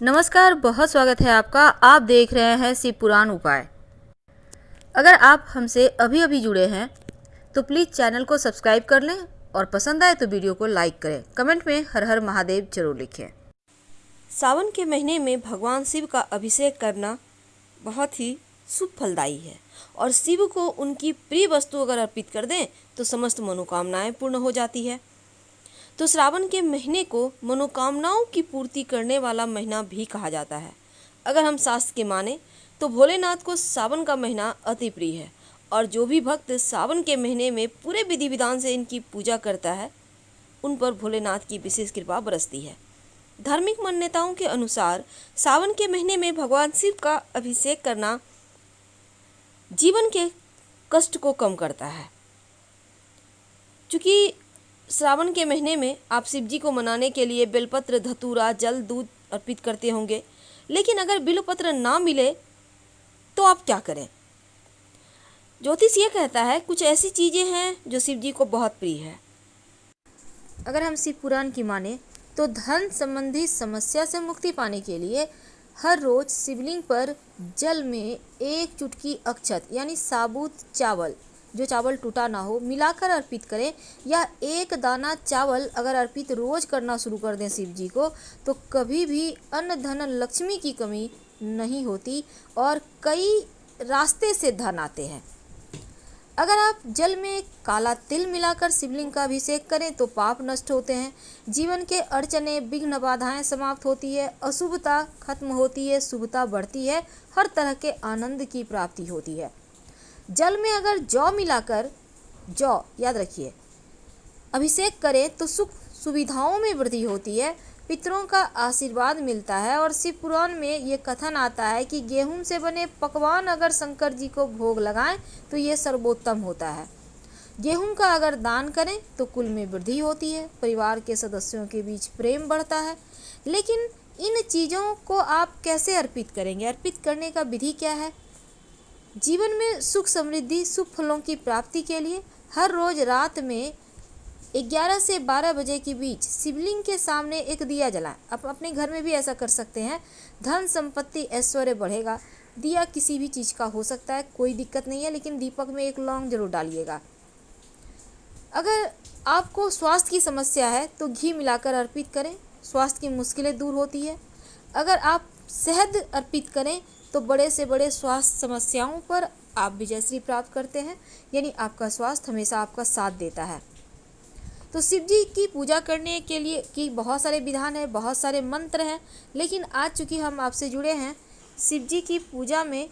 नमस्कार, बहुत स्वागत है आपका। आप देख रहे हैं शिव पुराण उपाय। अगर आप हमसे अभी अभी जुड़े हैं तो प्लीज़ चैनल को सब्सक्राइब कर लें और पसंद आए तो वीडियो को लाइक करें। कमेंट में हर हर महादेव जरूर लिखें। सावन के महीने में भगवान शिव का अभिषेक करना बहुत ही शुभ फलदायी है और शिव को उनकी प्रिय वस्तु अगर अर्पित कर दें तो समस्त मनोकामनाएं पूर्ण हो जाती है। तो श्रावण के महीने को मनोकामनाओं की पूर्ति करने वाला महीना भी कहा जाता है। अगर हम शास्त्र के माने तो भोलेनाथ को सावन का महीना अति प्रिय है और जो भी भक्त सावन के महीने में पूरे विधि विधान से इनकी पूजा करता है उन पर भोलेनाथ की विशेष कृपा बरसती है। धार्मिक मान्यताओं के अनुसार सावन के महीने में भगवान शिव का अभिषेक करना जीवन के कष्ट को कम करता है। चूँकि श्रावण के महीने में आप शिव जी को मनाने के लिए बेलपत्र, धतूरा, जल, दूध अर्पित करते होंगे, लेकिन अगर बिल्वपत्र ना मिले तो आप क्या करें? ज्योतिष ये कहता है कुछ ऐसी चीज़ें हैं जो शिव जी को बहुत प्रिय है। अगर हम शिव पुराण की माने तो धन संबंधी समस्या से मुक्ति पाने के लिए हर रोज शिवलिंग पर जल में एक चुटकी अक्षत यानी साबुत चावल, जो चावल टूटा ना हो, मिलाकर अर्पित करें या एक दाना चावल अगर अर्पित रोज करना शुरू कर दें शिव जी को तो कभी भी अन्न धन लक्ष्मी की कमी नहीं होती और कई रास्ते से धन आते हैं। अगर आप जल में काला तिल मिलाकर शिवलिंग का अभिषेक करें तो पाप नष्ट होते हैं, जीवन के अड़चने, विघ्न, बाधाएं समाप्त होती है, अशुभता खत्म होती है, शुभता बढ़ती है, हर तरह के आनंद की प्राप्ति होती है। जल में अगर जौ मिलाकर, जौ याद रखिए, अभिषेक करें तो सुख सुविधाओं में वृद्धि होती है, पितरों का आशीर्वाद मिलता है और शिव पुराण में ये कथन आता है कि गेहूं से बने पकवान अगर शंकर जी को भोग लगाएं तो ये सर्वोत्तम होता है। गेहूं का अगर दान करें तो कुल में वृद्धि होती है, परिवार के सदस्यों के बीच प्रेम बढ़ता है। लेकिन इन चीज़ों को आप कैसे अर्पित करेंगे? अर्पित करने का विधि क्या है? जीवन में सुख समृद्धि, शुभ फलों की प्राप्ति के लिए हर रोज रात में 11 से 12 बजे के बीच शिवलिंग के सामने एक दिया जलाएं। आप अपने घर में भी ऐसा कर सकते हैं। धन संपत्ति ऐश्वर्य बढ़ेगा। दिया किसी भी चीज़ का हो सकता है, कोई दिक्कत नहीं है, लेकिन दीपक में एक लौंग जरूर डालिएगा। अगर आपको स्वास्थ्य की समस्या है तो घी मिलाकर अर्पित करें, स्वास्थ्य की मुश्किलें दूर होती है। अगर आप शहद अर्पित करें तो बड़े से बड़े स्वास्थ्य समस्याओं पर आप विजयश्री प्राप्त करते हैं, यानी आपका स्वास्थ्य हमेशा आपका साथ देता है। तो शिव जी की पूजा करने के लिए की बहुत सारे विधान है, बहुत सारे मंत्र हैं, लेकिन आज चूँकि हम आपसे जुड़े हैं शिव जी की पूजा में,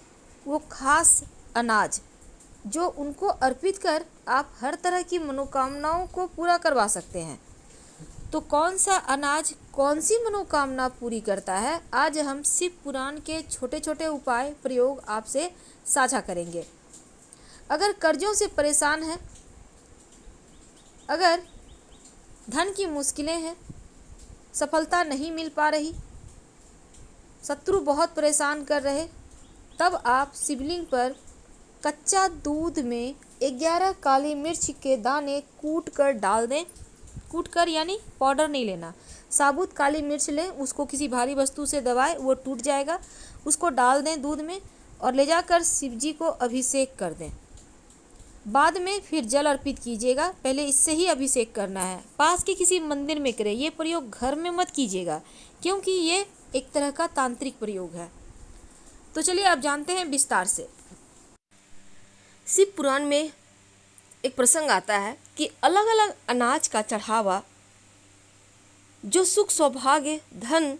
वो खास अनाज जो उनको अर्पित कर आप हर तरह की मनोकामनाओं को पूरा करवा सकते हैं। तो कौन सा अनाज कौन सी मनोकामना पूरी करता है, आज हम शिव पुराण के छोटे छोटे उपाय प्रयोग आपसे साझा करेंगे। अगर कर्जों से परेशान है, अगर धन की मुश्किलें हैं, सफलता नहीं मिल पा रही, शत्रु बहुत परेशान कर रहे, तब आप शिवलिंग पर कच्चा दूध में 11 काली मिर्च के दाने कूट कर डाल दें। कूट कर यानी पाउडर नहीं लेना, साबुत काली मिर्च लें, उसको किसी भारी वस्तु से दबाएं, वो टूट जाएगा, उसको डाल दें दूध में और ले जाकर शिव जी को अभिषेक कर दें। बाद में फिर जल अर्पित कीजिएगा, पहले इससे ही अभिषेक करना है। पास के किसी मंदिर में करें, ये प्रयोग घर में मत कीजिएगा क्योंकि ये एक तरह का तांत्रिक प्रयोग है। तो चलिए आप जानते हैं विस्तार से। शिव पुराण में एक प्रसंग आता है कि अलग अलग अनाज का चढ़ावा जो सुख, सौभाग्य, धन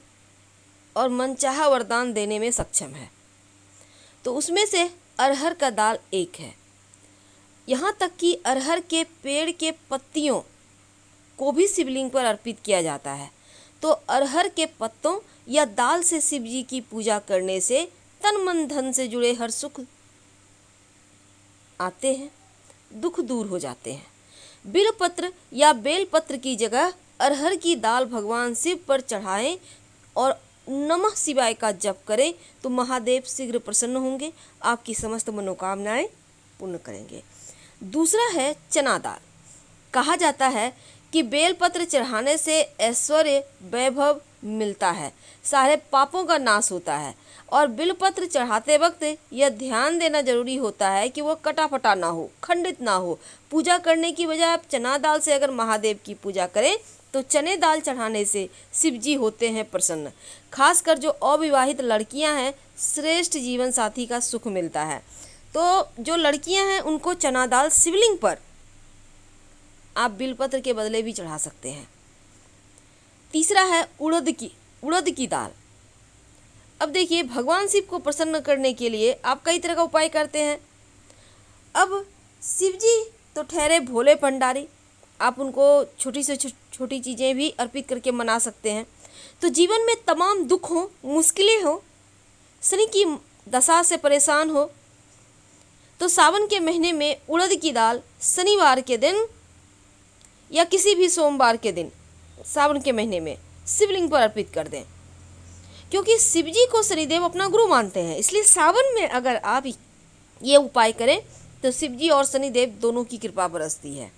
और मनचाहा वरदान देने में सक्षम है, तो उसमें से अरहर का दाल एक है। यहाँ तक कि अरहर के पेड़ के पत्तियों को भी शिवलिंग पर अर्पित किया जाता है। तो अरहर के पत्तों या दाल से शिव जी की पूजा करने से तन मन धन से जुड़े हर सुख आते हैं, दुख दूर हो जाते हैं। बिल्वपत्र या बेलपत्र की जगह अरहर की दाल भगवान शिव पर चढ़ाएं और नमः शिवाय का जप करें तो महादेव शीघ्र प्रसन्न होंगे, आपकी समस्त मनोकामनाएं पूर्ण करेंगे। दूसरा है चना दाल। कहा जाता है कि बेलपत्र चढ़ाने से ऐश्वर्य, वैभव, मिलता है, सारे पापों का नाश होता है। और बिलपत्र चढ़ाते वक्त यह ध्यान देना जरूरी होता है कि वह कटा फटा ना हो, खंडित ना हो। पूजा करने की बजाय आप चना दाल से अगर महादेव की पूजा करें तो चने दाल चढ़ाने से शिव जी होते हैं प्रसन्न। खासकर जो अविवाहित लड़कियां हैं, श्रेष्ठ जीवन साथी का सुख मिलता है। तो जो लड़कियां हैं उनको चना दाल शिवलिंग पर आप बिलपत्र के बदले भी चढ़ा सकते हैं। तीसरा है उड़द की दाल। अब देखिए, भगवान शिव को प्रसन्न करने के लिए आप कई तरह का उपाय करते हैं। अब शिव जी तो ठहरे भोले भंडारी, आप उनको छोटी से छोटी चीज़ें भी अर्पित करके मना सकते हैं। तो जीवन में तमाम दुख हो, मुश्किलें हो, शनि की दशा से परेशान हो, तो सावन के महीने में उड़द की दाल शनिवार के दिन या किसी भी सोमवार के दिन सावन के महीने में शिवलिंग पर अर्पित कर दें, क्योंकि शिव जी को शनिदेव अपना गुरु मानते हैं। इसलिए सावन में अगर आप ये उपाय करें तो शिव जी और शनिदेव दोनों की कृपा बरसती है।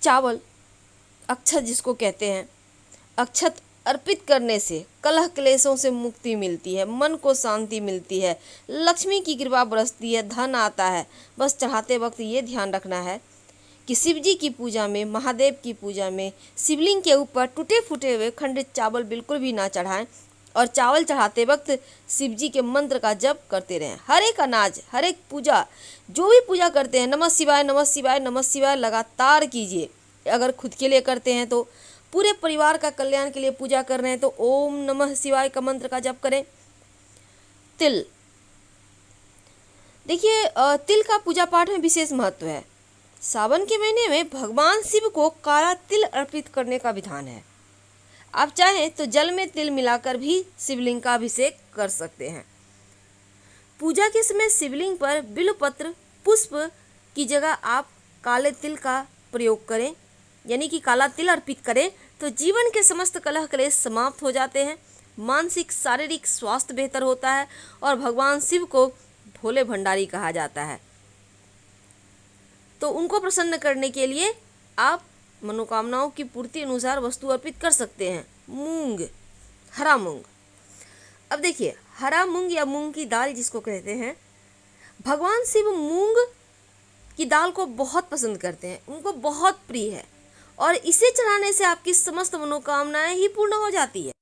चावल, अक्षत जिसको कहते हैं, अक्षत अर्पित करने से कलह क्लेशों से मुक्ति मिलती है, मन को शांति मिलती है, लक्ष्मी की कृपा बरसती है, धन आता है। बस चढ़ाते वक्त ये ध्यान रखना है कि शिव जी की पूजा में, महादेव की पूजा में शिवलिंग के ऊपर टूटे फूटे हुए खंडित चावल बिल्कुल भी ना चढ़ाएं। और चावल चढ़ाते वक्त शिव जी के मंत्र का जप करते रहें। हर एक अनाज, हर एक पूजा, जो भी पूजा करते हैं, नमः शिवाय नमः शिवाय नमः शिवाय लगातार कीजिए। अगर खुद के लिए करते हैं तो पूरे परिवार का कल्याण के लिए पूजा कर रहे हैं तो ओम नमः शिवाय का मंत्र का जप करें। तिल, देखिए तिल का पूजा पाठ में विशेष महत्व है। सावन के महीने में भगवान शिव को काला तिल अर्पित करने का विधान है। आप चाहें तो जल में तिल मिलाकर भी शिवलिंग का अभिषेक कर सकते हैं। पूजा के समय शिवलिंग पर बिल्वपत्र पुष्प की जगह आप काले तिल का प्रयोग करें, यानी कि काला तिल अर्पित करें, तो जीवन के समस्त कलह क्लेश समाप्त हो जाते हैं, मानसिक शारीरिक स्वास्थ्य बेहतर होता है और भगवान शिव को भोले भंडारी कहा जाता है। तो उनको प्रसन्न करने के लिए आप मनोकामनाओं की पूर्ति अनुसार वस्तु अर्पित कर सकते हैं। मूंग, हरा मूंग। अब देखिए, हरा मूंग या मूंग की दाल जिसको कहते हैं, भगवान शिव मूंग की दाल को बहुत पसंद करते हैं, उनको बहुत प्रिय है और इसे चढ़ाने से आपकी समस्त मनोकामनाएं ही पूर्ण हो जाती है।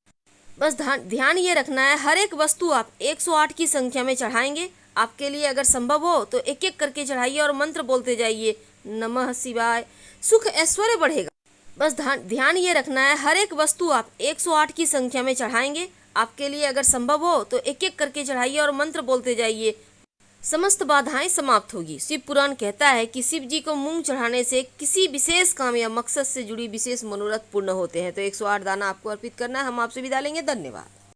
बस ध्यान ये रखना है, हर एक वस्तु आप 108 की संख्या में चढ़ाएंगे। आपके लिए अगर संभव हो तो एक एक करके चढ़ाइए और मंत्र बोलते जाइए, नमः शिवाय। सुख ऐश्वर्य बढ़ेगा। बस ध्यान ये रखना है, हर एक वस्तु आप 108 की संख्या में चढ़ाएंगे। आपके लिए अगर संभव हो तो एक एक करके चढ़ाइए और मंत्र बोलते जाइए, समस्त बाधाएं समाप्त होगी। शिव पुराण कहता है कि शिव जी को मूंग चढ़ाने से किसी विशेष काम या मकसद से जुड़ी विशेष मनोरथ पूर्ण होते हैं। तो 108 दाना आपको अर्पित करना है। हम आपसे विदा लेंगे। धन्यवाद।